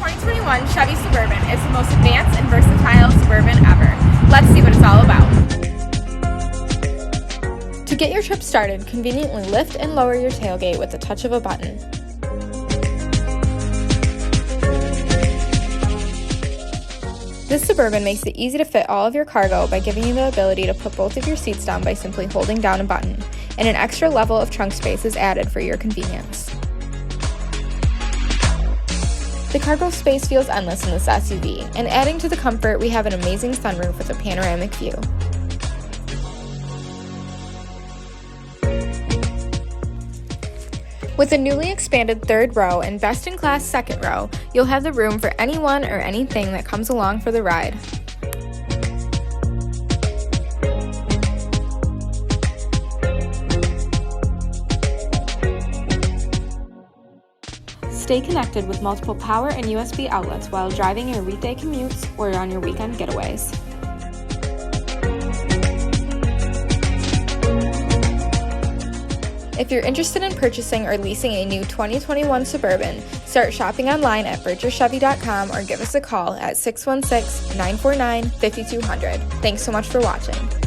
2021 Chevy Suburban is the most advanced and versatile Suburban ever. Let's see what it's all about. To get your trip started, conveniently lift and lower your tailgate with the touch of a button. This Suburban makes it easy to fit all of your cargo by giving you the ability to put both of your seats down by simply holding down a button, and an extra level of trunk space is added for your convenience. The cargo space feels endless in this SUV, and adding to the comfort, we have an amazing sunroof with a panoramic view. With a newly expanded third row and best-in-class second row, you'll have the room for anyone or anything that comes along for the ride. Stay connected with multiple power and USB outlets while driving your weekday commutes or on your weekend getaways. If you're interested in purchasing or leasing a new 2021 Suburban, start shopping online at bergerchevy.com or give us a call at 616-949-5200. Thanks so much for watching.